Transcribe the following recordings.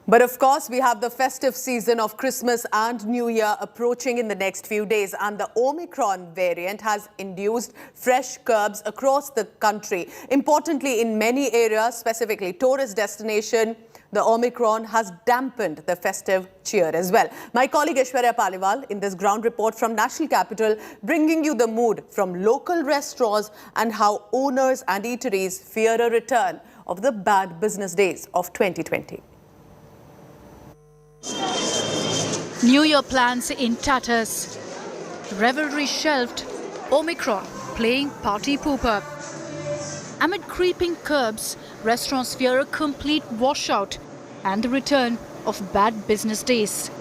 But of course, we have the festive season of Christmas and New Year approaching in the next few days, and the Omicron variant has induced fresh curbs across the country. Importantly, in many areas, specifically tourist destination, the Omicron has dampened the festive cheer as well. My colleague Aishwarya Paliwal in this ground report from National Capital, bringing you the mood from local restaurants and how owners and eateries fear a return of the bad business days of 2020. New Year plans in tatters. Revelry shelved. Omicron playing party pooper. Amid creeping curbs, restaurants fear a complete washout and the return of bad business days.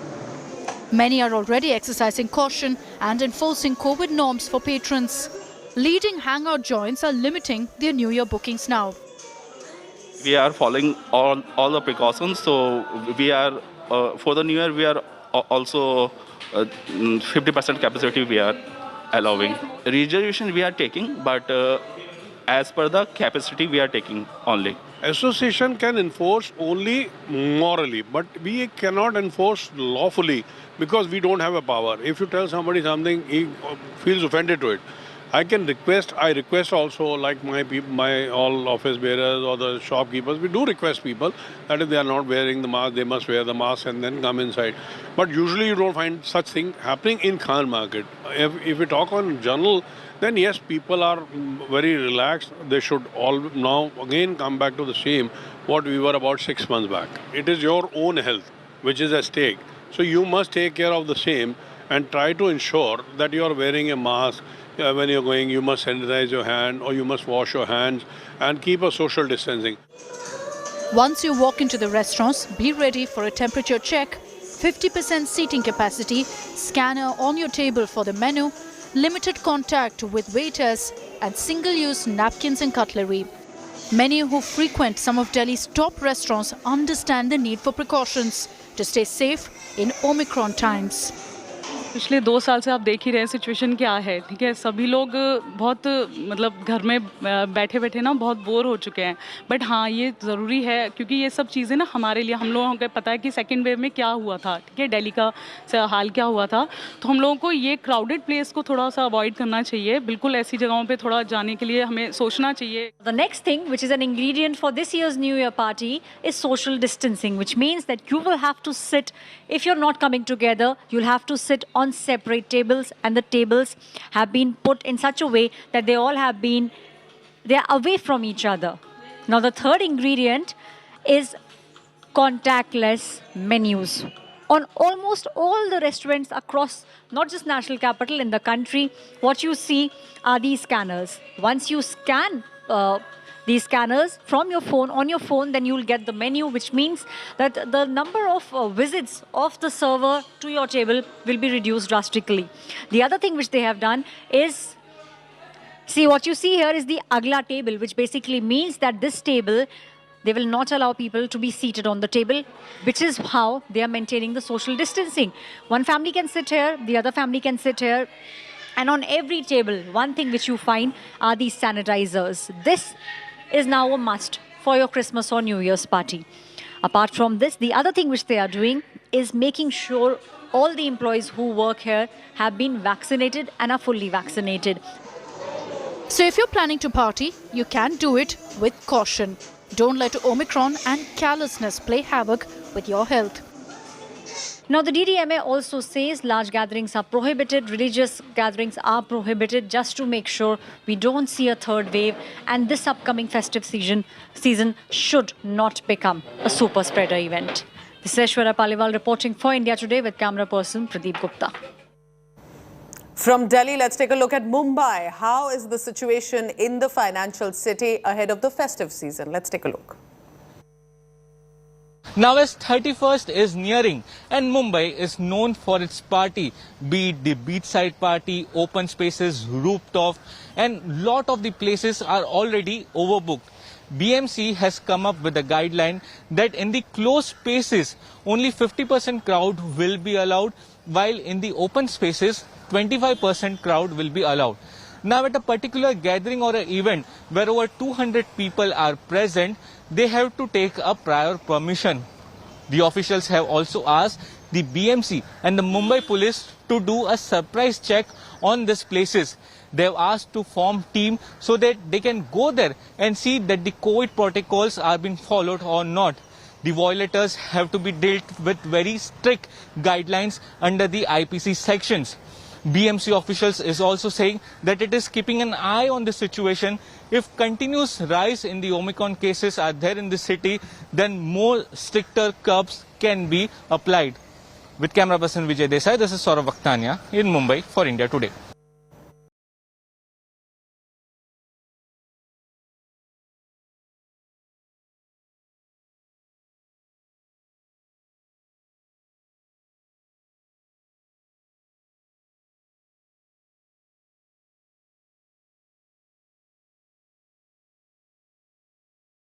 Many are already exercising caution and enforcing COVID norms for patrons. Leading hangout joints are limiting their New Year bookings now. We are following all the precautions, so we are for the New Year we are also 50% capacity we are allowing. Reservation we are taking, but as per the capacity we are taking only. Association can enforce only morally, but we cannot enforce lawfully because we don't have a power. If you tell somebody something, he feels offended to it. I request also, like my all office bearers or the shopkeepers, we do request people that if they are not wearing the mask, they must wear the mask and then come inside. But usually you don't find such thing happening in Khan market. If we talk on general, then yes, people are very relaxed. They should all now again come back to the same what we were about 6 months back. It is your own health which is at stake. So you must take care of the same and try to ensure that you are wearing a mask. When you're going, you must sanitize your hand or you must wash your hands and keep a social distancing. Once you walk into the restaurants, be ready for a temperature check, 50% seating capacity, scanner on your table for the menu, limited contact with waiters and single-use napkins and cutlery. Many who frequent some of Delhi's top restaurants understand the need for precautions to stay safe in Omicron times. पिछले 2 साल से आप देख ही रहे हैं situation क्या है, ठीक है. सभी लोग बहुत मतलब घर में बैठे बैठे ना बहुत बोर हो चुके हैं. बट हाँ, ये ज़रूरी है क्योंकि ये सब चीज़ें ना हमारे लिए, हम लोगों को पता है कि सेकेंड वेव में क्या हुआ था, ठीक है, दिल्ली का हाल क्या हुआ था. तो हम लोगों को ये क्राउडेड प्लेस को थोड़ा सा अवॉइड करना चाहिए. बिल्कुल ऐसी जगहों पर थोड़ा जाने के लिए हमें सोचना चाहिए. The next thing, which is an ingredient for this year's New Year party, is social distancing, which means that you will have to sit, if you're not coming together, you'll have to sit on separate tables, and the tables have been put in such a way that they're away from each other. Now the third ingredient is contactless menus. On almost all the restaurants across not just National Capital, in the country, what you see are these scanners. Once you scan these scanners from your phone, on your phone, then you'll get the menu, which means that the number of visits of the server to your table will be reduced drastically. The other thing which they have done is, see, what you see here is the Agla table, which basically means that this table, they will not allow people to be seated on the table, which is how they are maintaining the social distancing. One family can sit here, the other family can sit here. And on every table, one thing which you find are these sanitizers. This is now a must for your Christmas or New Year's party. Apart from this, the other thing which they are doing is making sure all the employees who work here have been vaccinated and are fully vaccinated. So if you're planning to party, you can do it with caution. Don't let Omicron and carelessness play havoc with your health. Now, the DDMA also says large gatherings are prohibited, religious gatherings are prohibited, just to make sure we don't see a third wave, and this upcoming festive season should not become a super spreader event. This is Aishwarya Paliwal reporting for India Today with camera person Pradeep Gupta. From Delhi, let's take a look at Mumbai. How is the situation in the financial city ahead of the festive season? Let's take a look. Now as 31st is nearing and Mumbai is known for its party, be it the beachside party, open spaces, rooftop, and lot of the places are already overbooked. BMC has come up with a guideline that in the closed spaces only 50% crowd will be allowed, while in the open spaces 25% crowd will be allowed. Now at a particular gathering or an event where over 200 people are present, they have to take a prior permission. The officials have also asked the BMC and the Mumbai police to do a surprise check on these places. They have asked to form team so that they can go there and see that the COVID protocols are being followed or not. The violators have to be dealt with very strict guidelines under the IPC sections. BMC officials is also saying that it is keeping an eye on the situation. If continuous rise in the Omicron cases are there in the city, then more stricter curbs can be applied. With camera person Vijay Desai, this is Saurav Vakhtania in Mumbai for India Today.